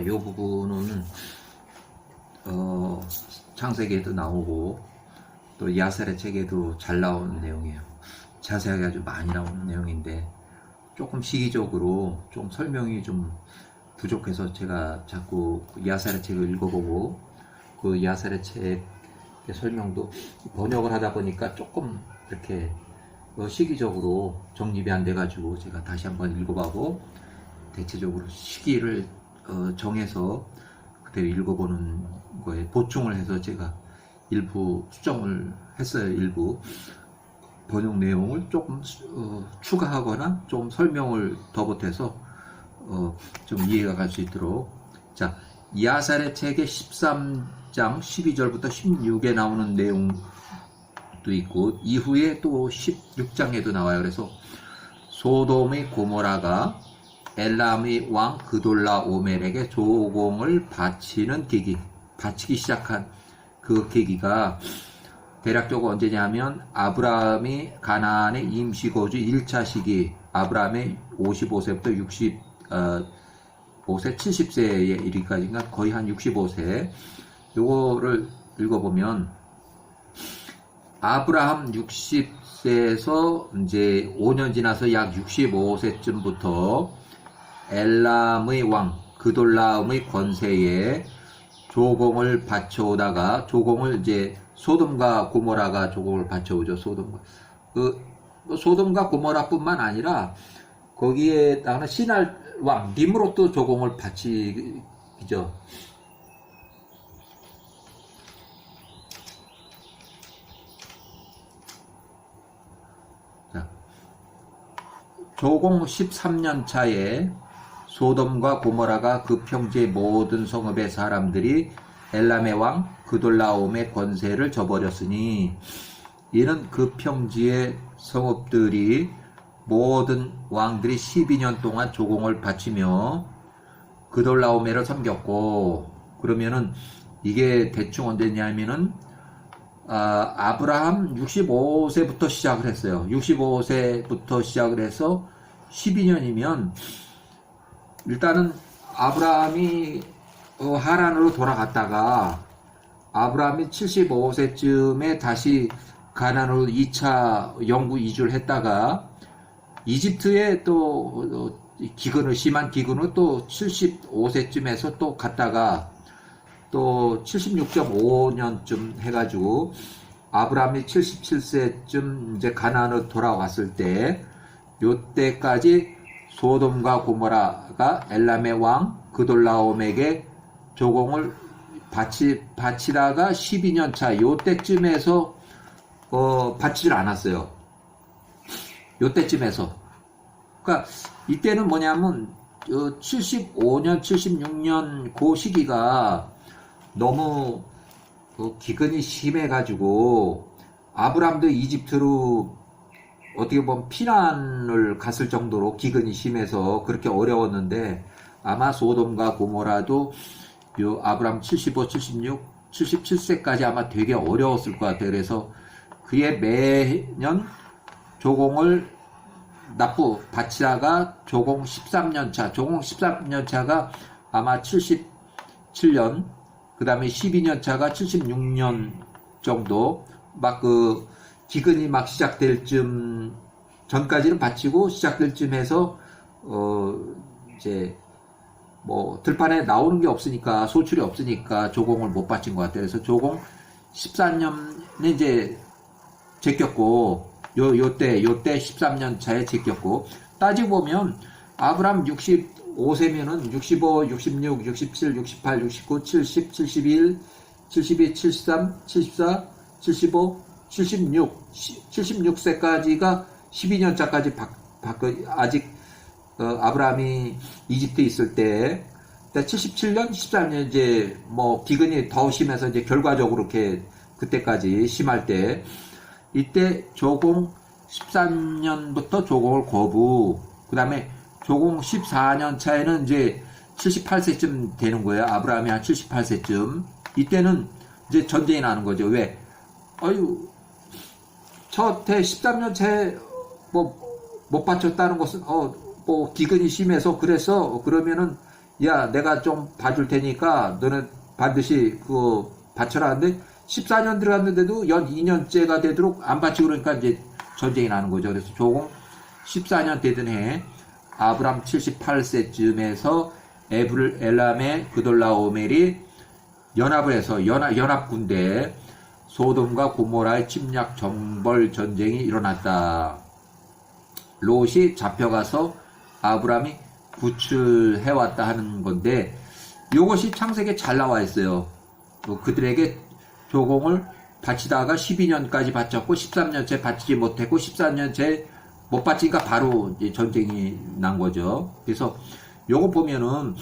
이 부분은 창세기에도 나오고 또 야살의 책에도 잘 나오는 내용이에요. 자세하게 아주 많이 나오는 내용인데 조금 시기적으로 좀 설명이 좀 부족해서 제가 자꾸 야살의 책을 읽어보고 그 야살의 책의 설명도 번역을 하다 보니까 조금 이렇게 시기적으로 정립이 안 돼가지고 제가 다시 한번 읽어보고 대체적으로 시기를 정해서 그대로 읽어보는 거에 보충을 해서 제가 일부 수정을 했어요. 일부 번역 내용을 조금 추가하거나 좀 설명을 더 보태서 좀 이해가 갈 수 있도록. 자, 야살의 책의 13장 12절부터 16에 나오는 내용도 있고 이후에 또 16장에도 나와요. 그래서 소돔의 고모라가 엘람의 왕 그돌라오멜에게 조공을 바치는 계기, 바치기 시작한 그 계기가 대략적으로 언제냐면 아브라함이 가나안의 임시거주 1차 시기, 아브라함의 55세부터 65세, 70세에 이르기까지인가 거의 한 65세. 요거를 읽어보면 아브라함 60세에서 이제 5년 지나서 약 65세쯤부터 엘람의 왕 그돌라움의 권세에 조공을 바쳐오다가 조공을 이제 소돔과 고모라가 조공을 바쳐오죠. 소돔과 고모라뿐만 아니라 거기에다가 신할 왕 니므롯도 조공을 바치죠. 자, 조공 13년 차에 소돔과 고모라가 그 평지의 모든 성읍의 사람들이 엘람의 왕 그돌라옴의 권세를 저버렸으니 이는 그 평지의 성읍들이 모든 왕들이 12년 동안 조공을 바치며 그돌라오멜을 섬겼고. 그러면은 이게 대충 언제냐면은 아브라함 65세부터 시작을 했어요. 65세부터 시작을 해서 12년이면 일단은 아브라함이 하란으로 돌아갔다가 아브라함이 75세쯤에 다시 가나안으로 2차 영구 이주를 했다가 이집트에 또 심한 기근을 또 75세쯤에서 또 갔다가 또 76.5년쯤 해가지고 아브라함이 77세쯤 이제 가나안으로 돌아왔을 때 요때까지 소돔과 고모라가 엘람의 왕 그돌라옴에게 조공을 바치다가 12년 차 요때쯤에서 바치질 않았어요. 요때쯤에서. 그러니까 이때는 뭐냐면 75년 76년 그 시기가 너무 기근이 심해가지고 아브라함도 이집트로 어떻게 보면 피난을 갔을 정도로 기근이 심해서 그렇게 어려웠는데 아마 소돔과 고모라도 요 아브라함 75, 76, 77세까지 아마 되게 어려웠을 것 같아요. 그래서 그에 매년 조공을 바치다가 조공 13년 차, 조공 13년 차가 아마 77년, 그 다음에 12년 차가 76년 정도, 막 기근이 막 시작될 쯤 전까지는 바치고 시작될 쯤 해서 이제 뭐 들판에 나오는 게 없으니까 소출이 없으니까 조공을 못 바친 것 같아요. 그래서 조공 14년에 이제 제꼈고 요때 13년 차에 제꼈고 따지고 보면 아브라함 65세면은 65, 66, 67, 68, 69, 70, 71, 72, 73, 74, 75 76세까지가 12년 차까지 아직 아브라함이 이집트에 있을 때 77년, 13년 이제 뭐 기근이 더 심해서 이제 결과적으로 이렇게 그때까지 심할 때 이때 조공 13년부터 조공을 거부, 그 다음에 조공 14년 차에는 이제 78세쯤 되는 거예요. 아브라함이 한 78세쯤. 이때는 이제 전쟁이 나는 거죠. 왜? 첫해 13년 차에 뭐 못 바쳤다는 것은 뭐 기근이 심해서 그래서 그러면은 야, 내가 좀 봐줄 테니까 너는 반드시 그거 바쳐라 하는데 14년 들어갔는데도 연 2년째가 되도록 안 바치고 그러니까 이제 전쟁이 나는 거죠. 그래서 조공 14년 되던 해 아브람 78세쯤에서 엘람의 그돌라오멜이 연합을 해서 연합 군대 소돔과 고모라의 침략 정벌 전쟁이 일어났다. 롯이 잡혀가서 아브람이 구출해왔다 하는 건데 이것이 창세기에 잘 나와 있어요. 그들에게 조공을 바치다가 12년까지 바쳤고 13년째 바치지 못했고 14년째 못 바치니까 바로 이제 전쟁이 난 거죠. 그래서 요거 보면은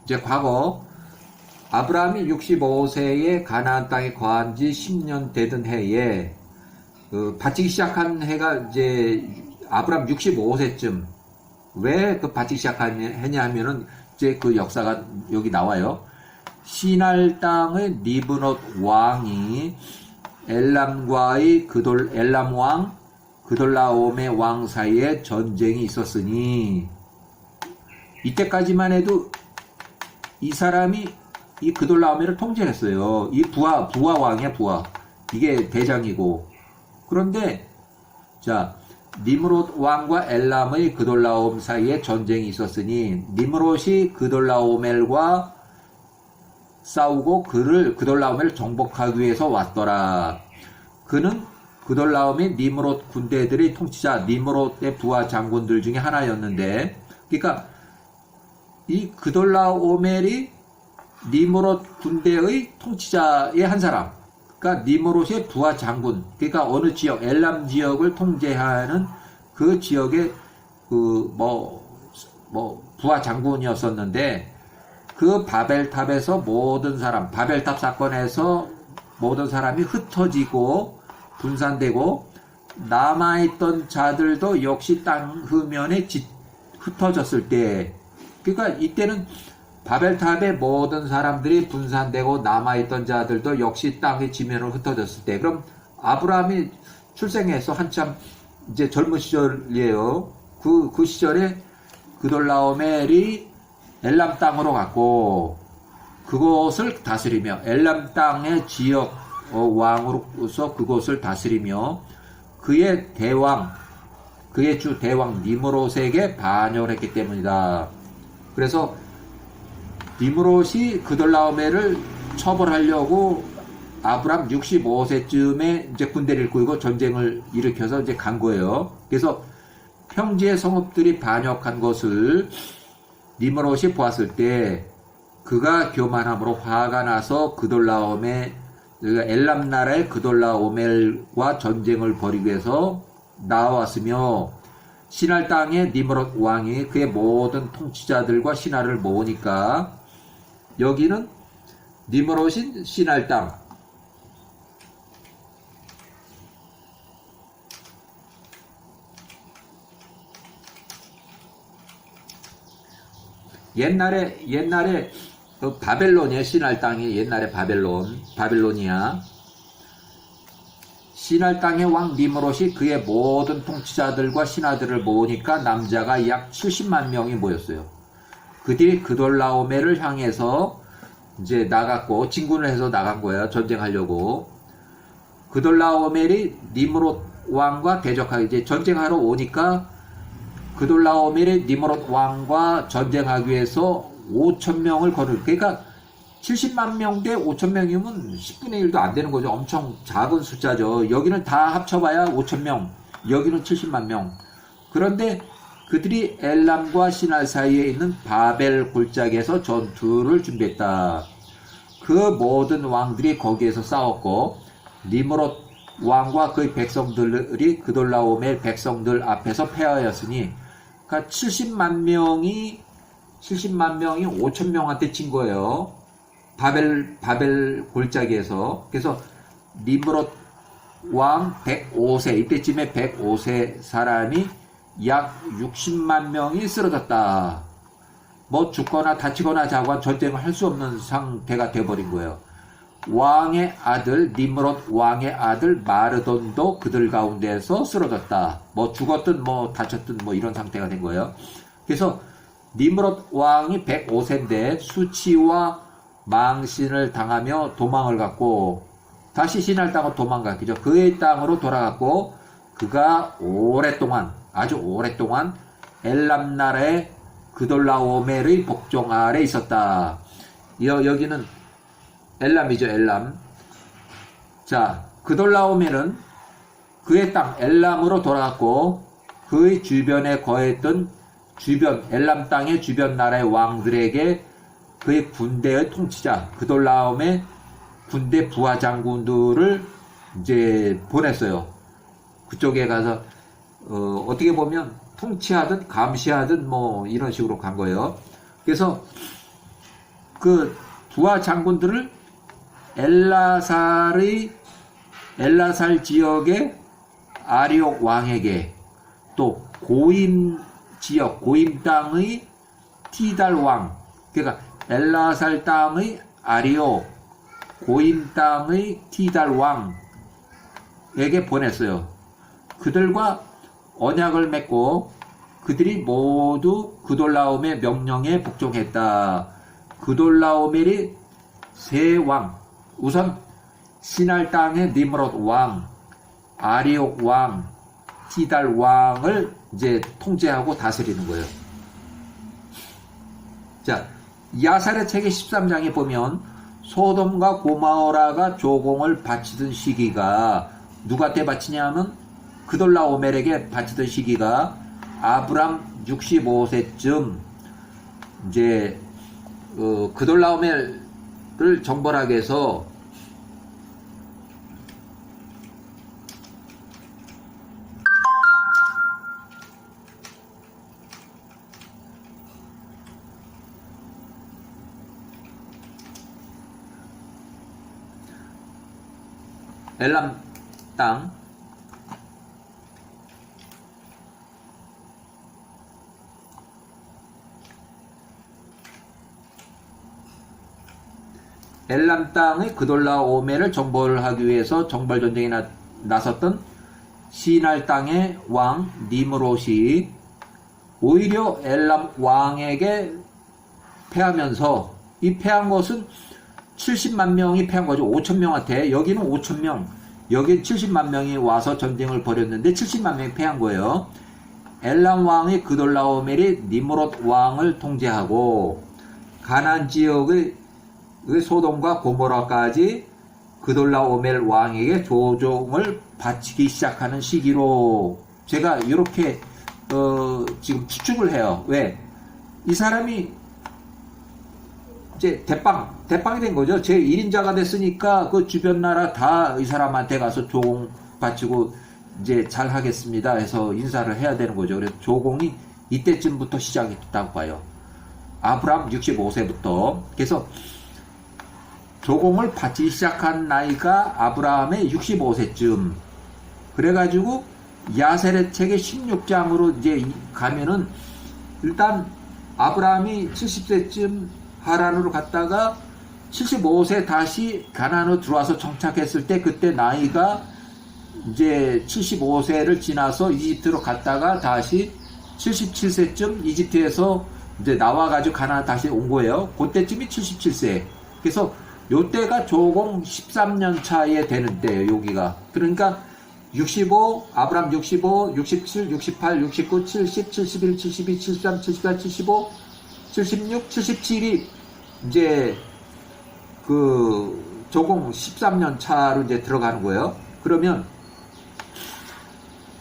이제 과거 아브라함이 65세에 가나안 땅에 거한 지 10년 되던 해에 바치기 시작한 해가 이제 아브라함 65세쯤 왜 그 바치기 시작했냐 하면은 이제 그 역사가 여기 나와요. 시날 땅의 리브롯 왕이 엘람과의 엘람 왕 그돌라오메 왕 사이에 전쟁이 있었으니 이때까지만 해도 이 사람이 이 그돌라오메를 통제했어요. 이 부하 왕이야, 부하. 이게 대장이고. 그런데 자 니므롯 왕과 엘람의 그돌라옴 사이에 전쟁이 있었으니 니므롯이 그돌라오멜과 싸우고 그돌라오멜을 정복하기 위해서 왔더라. 그는 그돌라오멜 니므롯 군대들의 통치자 니므롯의 부하 장군들 중에 하나였는데, 그러니까 이 그돌라오멜이 니므롯 군대의 통치자의 한 사람, 그러니까 니므롯의 부하 장군, 그러니까 어느 지역, 엘람 지역을 통제하는 그 지역의 부하 장군이었었는데, 그 바벨탑에서 모든 사람, 바벨탑 사건에서 모든 사람이 흩어지고 분산되고 남아있던 자들도 역시 땅 흠면에 흩어졌을 때, 그러니까 이때는 바벨탑의 모든 사람들이 분산되고 남아있던 자들도 역시 땅의 지면으로 흩어졌을 때, 그럼 아브라함이 출생해서 한참 이제 젊은 시절이에요. 그 시절에 그돌라오멜이 엘람 땅으로 갔고 그곳을 다스리며 엘람 땅의 지역 왕으로서 그곳을 다스리며 그의 주 대왕 니므롯에게 반역을 했기 때문이다. 그래서 니므롯이 그돌라오멜을 처벌하려고 아브람 65세쯤에 이제 군대를 이끌고 전쟁을 일으켜서 이제 간 거예요. 그래서 평지의 성읍들이 반역한 것을 니므롯이 보았을 때 그가 교만함으로 화가 나서 엘람 나라의 그돌라오멜과 전쟁을 벌이기 위해서 나왔으며, 시날 땅의 니므롯 왕이 그의 모든 통치자들과 신하를 모으니까 여기는 니므롯인 시날 땅, 옛날에 그 바벨론이에요. 시날 땅이 옛날에 바벨로니아. 시날 땅의 왕 니므롯이 그의 모든 통치자들과 신하들을 모으니까 남자가 약 70만 명이 모였어요. 그들이 그돌라오멜을 향해서 이제 나갔고 진군을 해서 나간 거예요. 전쟁하려고. 그돌라오멜이 니므롯 왕과 대적하기 이제 전쟁하러 오니까 그돌라오멜이 니므롯 왕과 전쟁하기 위해서 5,000명을 그러니까 70만 명 대 5,000명이면 10분의 1도 안 되는 거죠. 엄청 작은 숫자죠. 여기는 다 합쳐봐야 5,000명, 여기는 70만 명. 그런데 그들이 엘람과 시날 사이에 있는 바벨 골짜기에서 전투를 준비했다. 그 모든 왕들이 거기에서 싸웠고 니므롯 왕과 그의 백성들이 그돌라오멜 백성들 앞에서 패하였으니, 그러니까 70만 명이 5,000명한테 진 거예요. 바벨 골짜기에서. 그래서 니므롯 왕 105세, 이때쯤에 105세 사람이 약 60만 명이 쓰러졌다. 뭐 죽거나 다치거나 자거나 전쟁을 할 수 없는 상태가 되어버린 거예요. 왕의 아들, 니므롯 왕의 아들 마르돈도 그들 가운데에서 쓰러졌다. 뭐 죽었든 뭐 다쳤든 뭐 이런 상태가 된 거예요. 그래서 니므롯 왕이 105세인데 수치와 망신을 당하며 도망을 갔고 다시 시날 땅으로 도망갔죠. 그의 땅으로 돌아갔고 그가 오랫동안 아주 오랫동안 엘람 나라의 그돌라오멜의 복종 아래 있었다. 여기는 엘람이죠. 엘람. 자, 그돌라오멜은 그의 땅 엘람으로 돌아갔고 그의 주변에 거했던 주변 엘람 땅의 주변 나라의 왕들에게 그의 군대의 통치자 그돌라오멜 군대 부하 장군들을 이제 보냈어요. 그쪽에 가서 어떻게 보면 통치하든 감시하든 뭐 이런 식으로 간 거예요. 그래서 그 부하 장군들을 엘라살 지역의 아리옥 왕에게 또 고임 지역 고임 땅의 티달 왕 그러니까 엘라살 땅의 아리옥 고임 땅의 티달 왕에게 보냈어요. 그들과 언약을 맺고 그들이 모두 그돌라오멜 명령에 복종했다. 그돌라오멜이 세 왕, 우선 시날 땅의 니므롯 왕, 아리옥 왕, 티달 왕을 이제 통제하고 다스리는 거예요. 자, 야살의 책의 13장에 보면 소돔과 고모라가 조공을 바치던 시기가 누구한테 바치냐면 그돌라오멜에게 바치던 시기가 아브람 65세쯤 이제 그돌라오멜을 정벌하기 위해서 엘람 땅 엘람 땅의 그돌라오멜을 정벌하기 위해서 정벌 전쟁에 나섰던 시날 땅의 왕 니므롯이 오히려 엘람 왕에게 패하면서 이 패한 것은 70만 명이 패한 거죠. 5천 명한테. 여기는 5천 명. 여기 70만 명이 와서 전쟁을 벌였는데 70만 명이 패한 거예요. 엘람 왕의 그돌라오멜이 니므롯 왕을 통제하고 가나안 지역의 소돔과 고모라까지 그돌라오멜 왕에게 조종을 바치기 시작하는 시기로 제가 이렇게 지금 추측을 해요. 왜? 이 사람이 이제 대빵이 된 거죠. 제 1인자가 됐으니까 그 주변 나라 다 이 사람한테 가서 조공 바치고 이제 잘 하겠습니다 해서 인사를 해야 되는 거죠. 그래서 조공이 이때쯤부터 시작이 됐다고 봐요. 아브람 65세부터. 그래서 조공을 바치기 시작한 나이가 아브라함의 65세쯤. 그래가지고 야세렛 책의 16장으로 이제 가면은 일단 아브라함이 70세쯤 하란으로 갔다가 75세 다시 가나안으로 들어와서 정착했을 때 그때 나이가 이제 75세를 지나서 이집트로 갔다가 다시 77세쯤 이집트에서 이제 나와가지고 가나안 다시 온 거예요. 그때쯤이 77세. 그래서 요때가 조공 13년 차에 되는 때예요, 여기가. 그러니까 65, 아브람 65, 67, 68, 69, 70, 71, 72, 73, 74, 75, 76, 77이 이제 그 조공 13년 차로 이제 들어가는 거예요. 그러면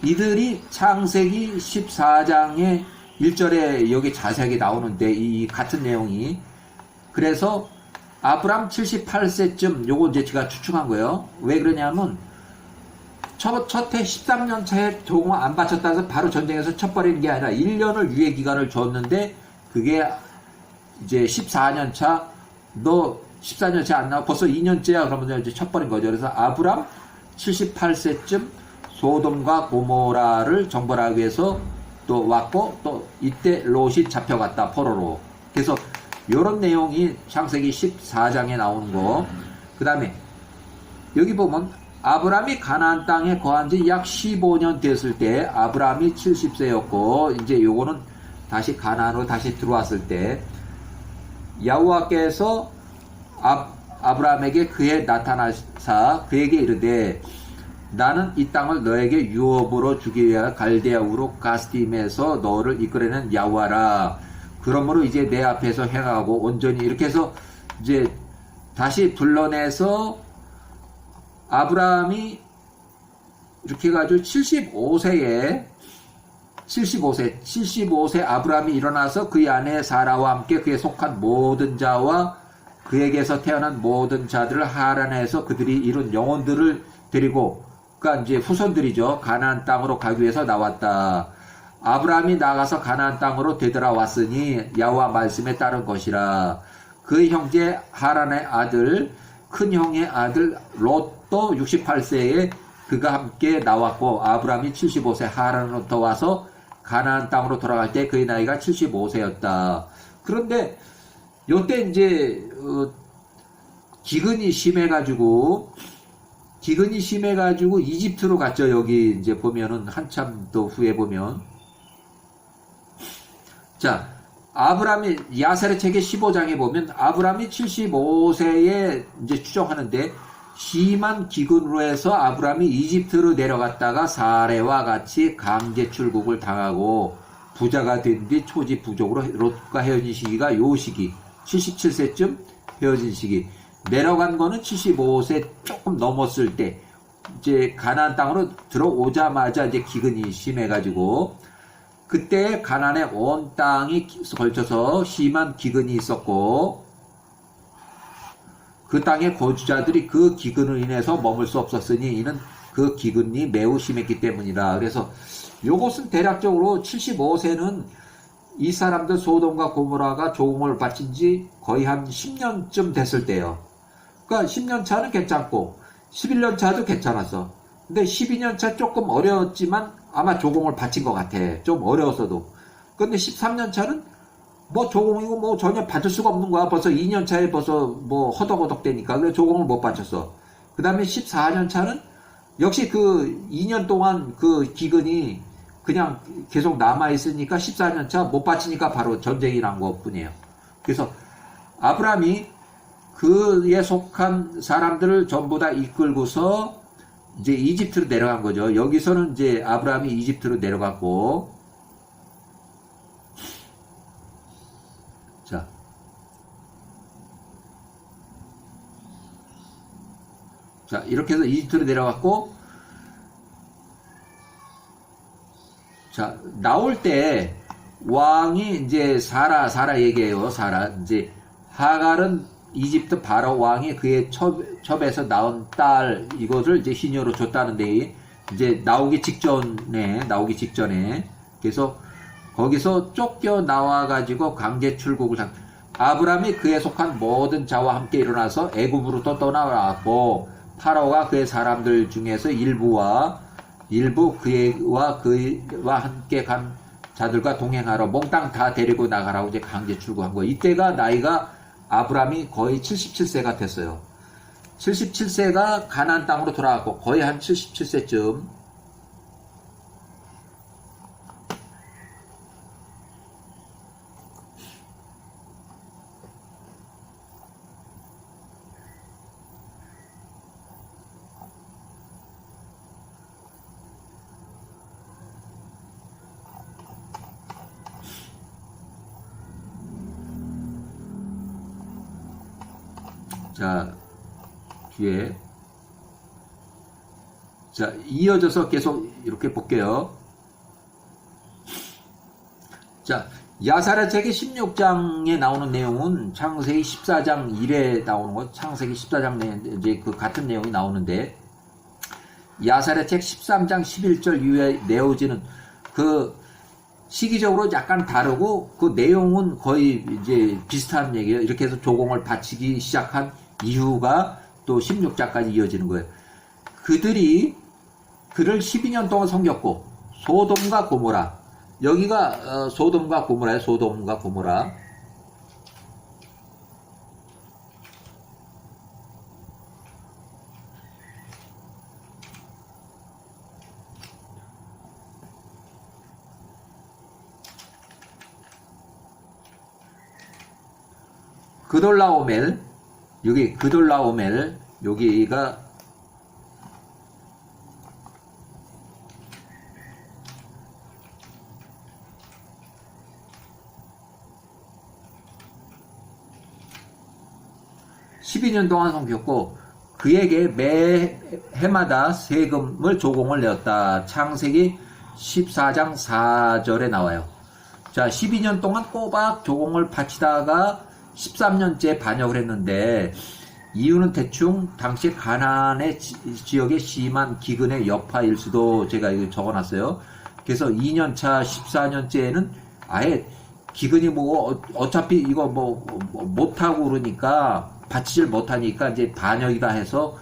이들이 창세기 14장의 1절에 여기 자세하게 나오는데 이 같은 내용이 그래서 아브람 78세쯤 요거 이제 제가 추측한 거예요. 왜 그러냐면 첫해 13년 차에 조공을 안 바쳤다 해서 바로 전쟁에서 쳐버리는 게 아니라 1년을 유예 기간을 줬는데 그게 이제 14년 차, 너 14년 차 안 나와 벌써 2년째야 그러면 이제 쳐버린 거죠. 그래서 아브람 78세쯤 소돔과 고모라를 정벌하기 위해서 또 왔고 또 이때 롯이 잡혀갔다 포로로. 그래서 요런 내용이 창세기 14장에 나오는 거. 그 다음에 여기 보면 아브람이 가나안 땅에 거한 지 약 15년 됐을 때 아브람이 70세였고 이제 요거는 다시 가나안으로 다시 들어왔을 때 여호와께서 아브라함에게 그에 나타나사 그에게 이르되 나는 이 땅을 너에게 유업으로 주기 위하여 갈대아 우르 가스딤에서 너를 이끌어낸 여호와라. 그러므로 이제 내 앞에서 행하고 온전히 이렇게 해서 이제 다시 불러내서 아브라함이 이렇게 해가지고 75세 아브라함이 일어나서 그의 아내 사라와 함께 그에 속한 모든 자와 그에게서 태어난 모든 자들을 하란에서 그들이 이룬 영혼들을 데리고 그러니까 이제 후손들이죠. 가나안 땅으로 가기 위해서 나왔다. 아브라함이 나가서 가나안 땅으로 되돌아왔으니 여호와 말씀에 따른 것이라. 그의 형제 하란의 아들 큰 형의 아들 롯도 68세에 그가 함께 나왔고 아브라함이 75세 하란으로부터 와서 가나안 땅으로 돌아갈 때 그의 나이가 75세였다. 그런데 요때 이제 기근이 심해가지고 이집트로 갔죠. 여기 이제 보면은 한참 또 후에 보면 자 아브라함이 야살의 책의 15장에 보면 아브라함이 75세에 이제 추정하는데 심한 기근으로 해서 아브라함이 이집트로 내려갔다가 사례와 같이 강제 출국을 당하고 부자가 된 뒤 초지 부족으로 롯과 헤어진 시기가 요 시기 77세쯤 헤어진 시기 내려간 거는 75세 조금 넘었을 때 이제 가나안 땅으로 들어오자마자 이제 기근이 심해가지고 그때 가나안의 온 땅이 걸쳐서 심한 기근이 있었고 그 땅의 거주자들이 그 기근으로 인해서 머물 수 없었으니 이는 그 기근이 매우 심했기 때문이라. 그래서 요것은 대략적으로 75세는 이 사람들 소돔과 고모라가 조공을 바친 지 거의 한 10년쯤 됐을 때예요. 그러니까 10년 차는 괜찮고 11년 차도 괜찮았어. 근데 12년 차 조금 어려웠지만 아마 조공을 바친 것 같아. 좀 어려웠어도. 근데 13년 차는 뭐 조공이고 뭐 전혀 받을 수가 없는 거야. 벌써 2년 차에 벌써 뭐 허덕허덕 되니까 그래서 조공을 못 바쳤어. 그 다음에 14년 차는 역시 그 2년 동안 그 기근이 그냥 계속 남아있으니까 14년 차 못 바치니까 바로 전쟁이 난 것 뿐이에요. 그래서 아브라함이 그에 속한 사람들을 전부 다 이끌고서 이제 이집트로 내려간 거죠. 여기서는 이제 아브라함이 이집트로 내려갔고, 자, 이렇게 해서 이집트로 내려갔고, 자, 나올 때 왕이 이제 사라 얘기해요. 사라. 이제 하갈은 이집트 바로 왕이 그의 첩에서 나온 딸 이것을 이제 시녀로 줬다는데 이제 나오기 직전에 그래서 거기서 쫓겨 나와 가지고 강제 출국을 아브라함이 그에 속한 모든 자와 함께 일어나서 애굽으로부터 떠나왔고 파라오가 그의 사람들 중에서 일부 그와 함께 간 자들과 동행하러 몽땅 다 데리고 나가라고 이제 강제 출국한 거예요. 이때가 나이가 아브라함이 거의 77세가 됐어요. 77세가 가나안 땅으로 돌아갔고 거의 한 77세쯤 자, 뒤에. 자, 이어져서 계속 이렇게 볼게요. 자, 야살의 책의 16장에 나오는 내용은 창세기 14장 1에 나오는 거, 창세기 14장 내 이제 그 같은 내용이 나오는데, 야살의 책 13장 11절 이후에 내어지는 그 시기적으로 약간 다르고 그 내용은 거의 이제 비슷한 얘기예요. 이렇게 해서 조공을 바치기 시작한 이유가 또 16장까지 이어지는 거예요. 그들이 그를 12년 동안 섬겼고 소돔과 고모라 여기가 소돔과 고모라예요. 소돔과 고모라 그돌라오멜, 여기 그돌라오멜, 여기가 12년 동안 섬겼고 그에게 매 해마다 세금을 조공을 내었다. 창세기 14장 4절에 나와요. 자, 12년 동안 꼬박 조공을 바치다가 13년째 반역을 했는데 이유는 대충 당시 가나안의 지역의 심한 기근의 여파일 수도 제가 이거 적어놨어요. 그래서 2년차 14년째에는 아예 기근이 뭐 어차피 이거 뭐 못하고 그러니까 바치질 못하니까 이제 반역이다 해서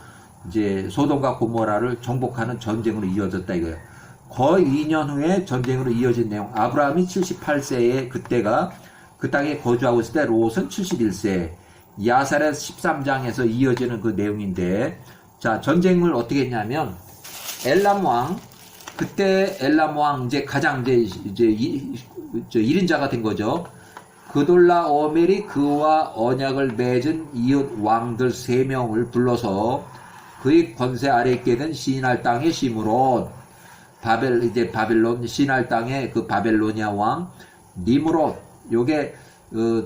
이제 소돔과 고모라를 정복하는 전쟁으로 이어졌다 이거예요. 거의 2년 후에 전쟁으로 이어진 내용. 아브라함이 78세에 그때가 그 땅에 거주하고 있을 때 롯은 71세. 야사렛 13장에서 이어지는 그 내용인데, 자, 전쟁을 어떻게 했냐면 엘람 왕, 그때 엘람 왕 이제 가장 이제 1인자가 된 거죠. 그돌라오멜이 그와 언약을 맺은 이웃 왕들 3명을 불러서 그의 권세 아래 있게 된 시날 땅에 심으로 바벨론 시날 땅의 그 바벨로니아 왕 니므롯, 요게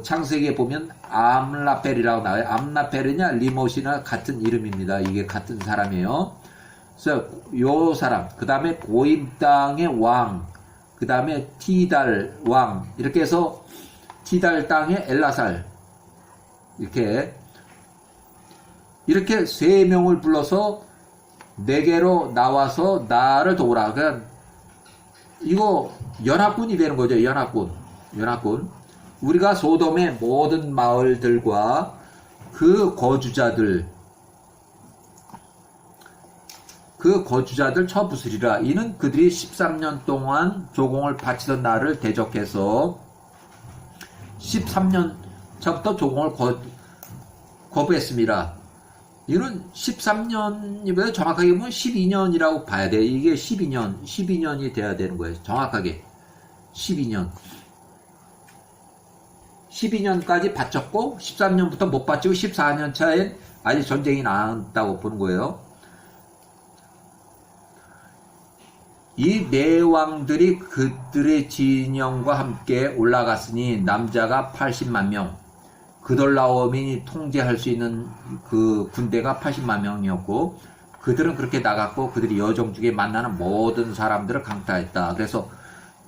창세기에 보면 암라펠이라고 나와요. 암라펠이냐 리못이나 같은 이름입니다. 이게 같은 사람이에요. 그래서 요 사람, 그 다음에 고임 땅의 왕, 그 다음에 티달 왕, 이렇게 해서 티달 땅의 엘라살, 이렇게 3명을 불러서 내게로 나와서 나를 도우라. 그러니까 이거 연합군이 되는 거죠. 연합군. 우리가 소돔의 모든 마을들과 그 거주자들 쳐부수리라. 이는 그들이 13년 동안 조공을 바치던 나를 대적해서 13년 차부터 조공을 거부했습니다. 이는 13년이보다 정확하게 보면 12년이라고 봐야 돼. 이게 12년이 돼야 되는 거예요. 정확하게 12년까지 바쳤고 13년부터 못 바치고 14년 차에 아직 전쟁이 나왔다고 보는 거예요. 이 네 왕들이 그들의 진영과 함께 올라갔으니 남자가 80만 명, 그돌라오멜이 통제할 수 있는 그 군대가 80만 명이었고 그들은 그렇게 나갔고 그들이 여정 중에 만나는 모든 사람들을 강타했다. 그래서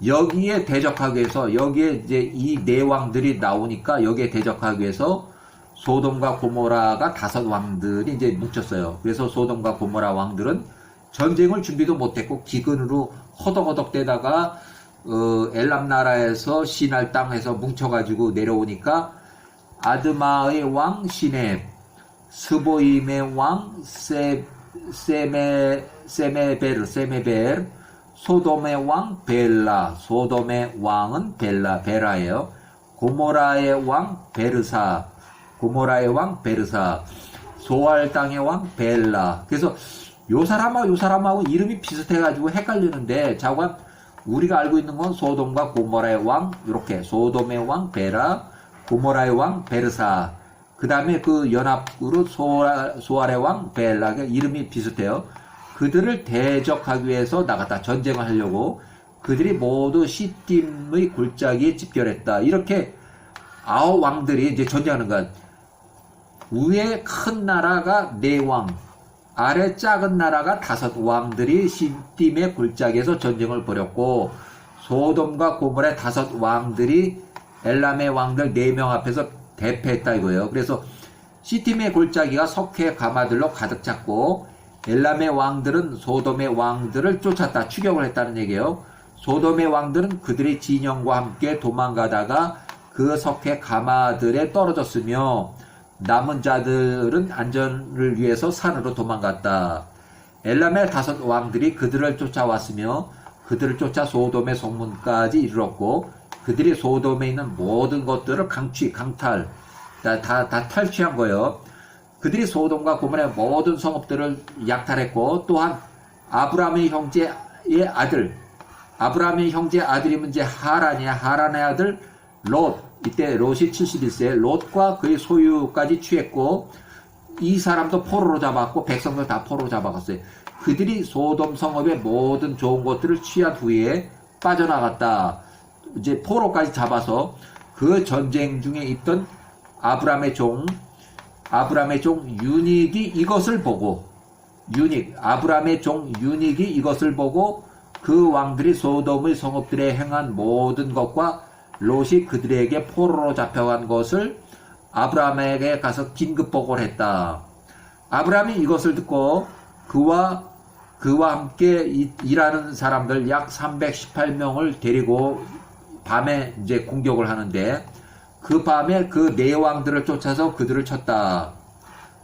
여기에 대적하기 위해서, 여기에 이제 이 네 왕들이 나오니까 여기에 대적하기 위해서 소돔과 고모라가 5 왕들이 이제 뭉쳤어요. 그래서 소돔과 고모라 왕들은 전쟁을 준비도 못했고 기근으로 허덕허덕대다가 엘람 나라에서 시날 땅에서 뭉쳐가지고 내려오니까 아드마의 왕 시넵, 스보임의 왕 세메벨, 소돔의 왕 벨라, 소돔의 왕은 베라예요. 고모라의 왕 베르사, 소알 땅의 왕 벨라. 그래서 요 사람하고 이름이 비슷해가지고 헷갈리는데, 자관 우리가 알고 있는 건 소돔과 고모라의 왕, 이렇게 소돔의 왕 베라, 고모라의 왕 베르사, 그 다음에 그 연합그룹 소알의 왕 벨라가 이름이 비슷해요. 그들을 대적하기 위해서 나갔다. 전쟁을 하려고. 그들이 모두 시딤의 골짜기에 집결했다. 이렇게 9 왕들이 이제 전쟁하는 것. 위에 큰 나라가 4왕, 아래 작은 나라가 5 왕들이 시딤의 골짜기에서 전쟁을 벌였고, 소돔과 고모라의 5 왕들이 엘람의 왕들 4명 앞에서 대패했다 이거예요. 그래서 시딤의 골짜기가 석회 가마들로 가득 찼고 엘람의 왕들은 소돔의 왕들을 쫓았다. 추격을 했다는 얘기예요. 소돔의 왕들은 그들의 진영과 함께 도망가다가 그 석회 가마들에 떨어졌으며 남은 자들은 안전을 위해서 산으로 도망갔다. 엘람의 5 왕들이 그들을 쫓아왔으며 그들을 쫓아 소돔의 성문까지 이르렀고 그들이 소돔에 있는 모든 것들을 강탈, 다 탈취한 거예요. 그들이 소돔과 고모라의 모든 성읍들을 약탈했고, 또한 아브라함의 형제의 아들이면 이제 하란의 아들 롯, 이때 롯이 71세, 롯과 그의 소유까지 취했고 이 사람도 포로로 잡았고 백성들 다 포로로 잡아갔어요. 그들이 소돔 성읍의 모든 좋은 것들을 취한 후에 빠져나갔다. 이제 포로까지 잡아서 그 전쟁 중에 있던 아브람의 종 유닉이 이것을 보고 아브람의 종 유닉이 이것을 보고 그 왕들이 소돔의 성읍들에 행한 모든 것과 롯이 그들에게 포로로 잡혀간 것을 아브람에게 가서 긴급 보고를 했다. 아브람이 이것을 듣고 그와 함께 일하는 사람들 약 318명을 데리고 밤에 이제 공격을 하는데 그 밤에 그 네 왕들을 쫓아서 그들을 쳤다.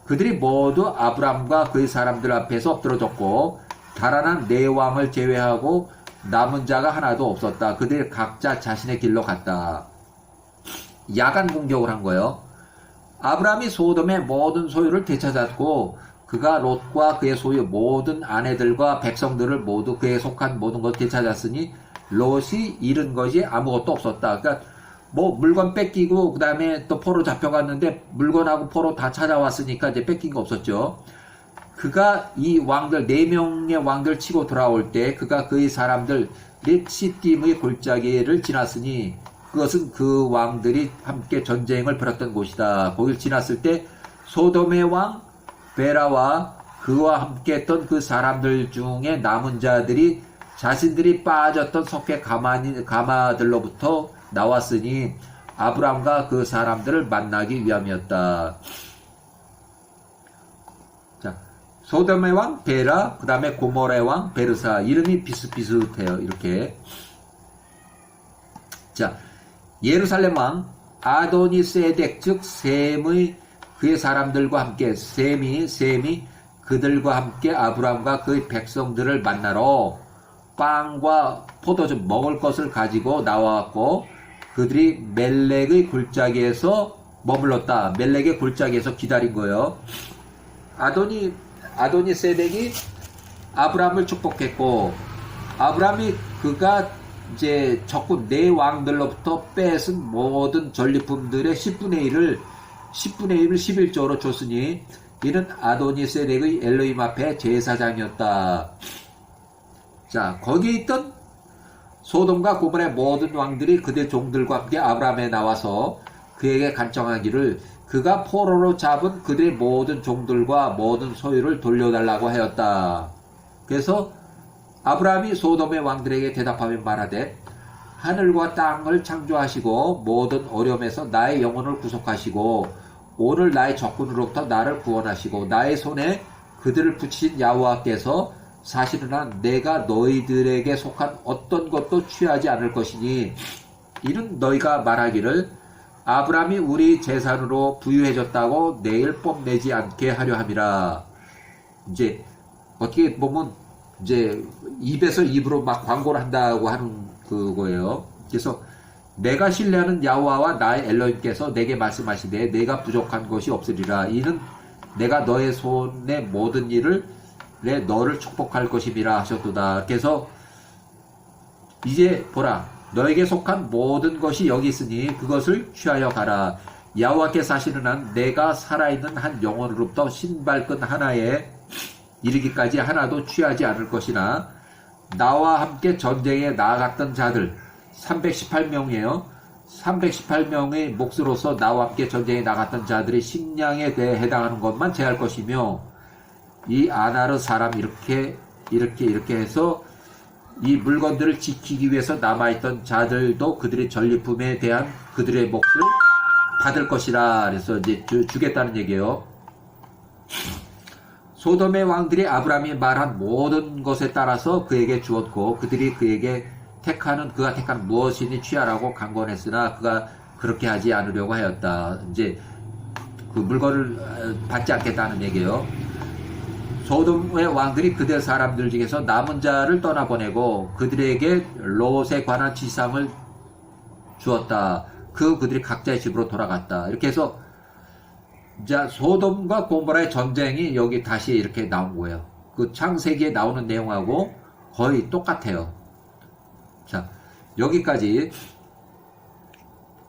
그들이 모두 아브람과 그의 사람들 앞에서 엎드러졌고 달아난 네 왕을 제외하고 남은 자가 하나도 없었다. 그들이 각자 자신의 길로 갔다. 야간 공격을 한 거예요. 아브람이 소돔의 모든 소유를 되찾았고 그가 롯과 그의 소유 모든 아내들과 백성들을 모두 그에 속한 모든 것을 되찾았으니 롯이 잃은 것이 아무것도 없었다. 그러니까 뭐 물건 뺏기고 그 다음에 또 포로 잡혀갔는데 물건하고 포로 다 찾아왔으니까 이제 뺏긴 거 없었죠. 그가 이 왕들 4명의 왕들 치고 돌아올 때 그가 그의 사람들 시딤의 골짜기를 지났으니 그것은 그 왕들이 함께 전쟁을 벌였던 곳이다. 거길 지났을 때 소돔의 왕 베라와 그와 함께 했던 그 사람들 중에 남은 자들이 자신들이 빠졌던 석회 가마들로부터 나왔으니 아브람과 그 사람들을 만나기 위함이었다. 자, 소돔의 왕 베라, 그 다음에 고모라의 왕 베르사. 이름이 비슷비슷해요. 이렇게. 자, 예루살렘 왕 아도니세덱 즉 셈의 그의 사람들과 함께 셈이 그들과 함께 아브람과 그의 백성들을 만나러 빵과 포도주 먹을 것을 가지고 나왔고 그들이 멜렉의 골짜기에서 머물렀다. 멜렉의 골짜기에서 기다린 거예요. 아도니세덱이 아브람을 축복했고 아브람이 그가 이제 적군 네 왕들로부터 뺏은 모든 전리품들의 10분의 1을 11조로 줬으니 이는 아도니세덱의 엘로힘 앞에 제사장이었다. 자, 거기에 있던 소돔과 고모라의 모든 왕들이 그들 종들과 함께 아브람에 나와서 그에게 간청하기를 그가 포로로 잡은 그들의 모든 종들과 모든 소유를 돌려달라고 하였다. 그래서 아브람이 소돔의 왕들에게 대답하며 말하되 하늘과 땅을 창조하시고 모든 어려움에서 나의 영혼을 구속하시고 오늘 나의 적군으로부터 나를 구원하시고 나의 손에 그들을 붙이신 여호와께서 사실은 내가 너희들에게 속한 어떤 것도 취하지 않을 것이니 이는 너희가 말하기를 아브람이 우리 재산으로 부유해졌다고 내일 뽐내지 않게 하려 함이라. 이제 어떻게 보면 이제 입에서 입으로 막 광고를 한다고 하는 그거예요. 그래서 내가 신뢰하는 야호와와 나의 엘로힘께서 내게 말씀하시되 내가 부족한 것이 없으리라. 이는 내가 너의 손의 모든 일을 내 너를 축복할 것임이라 하셨도다. 그래서 이제 보라 너에게 속한 모든 것이 여기 있으니 그것을 취하여 가라. 여호와께서 하시는 한 내가 살아있는 한 영혼으로부터 신발끈 하나에 이르기까지 하나도 취하지 않을 것이나 나와 함께 전쟁에 나아갔던 자들 318명이에요. 318명의 몫으로서 나와 함께 전쟁에 나갔던 자들의 식량에 대해 해당하는 것만 제할 것이며 이 아나르 사람 이렇게 해서 이 물건들을 지키기 위해서 남아있던 자들도 그들의 전리품에 대한 그들의 몫을 받을 것이라. 그래서 이제 주겠다는 얘기예요. 소돔의 왕들이 아브람이 말한 모든 것에 따라서 그에게 주었고 그들이 그에게 그가 택한 무엇이니 취하라고 강권했으나 그가 그렇게 하지 않으려고 하였다. 이제 그 물건을 받지 않겠다는 얘기예요. 소돔의 왕들이 그들 사람들 중에서 남은 자를 떠나보내고 그들에게 롯에 관한 지상을 주었다. 그들이 각자의 집으로 돌아갔다. 이렇게 해서 자, 소돔과 고모라의 전쟁이 여기 다시 이렇게 나온 거예요. 그 창세기에 나오는 내용하고 거의 똑같아요. 자, 여기까지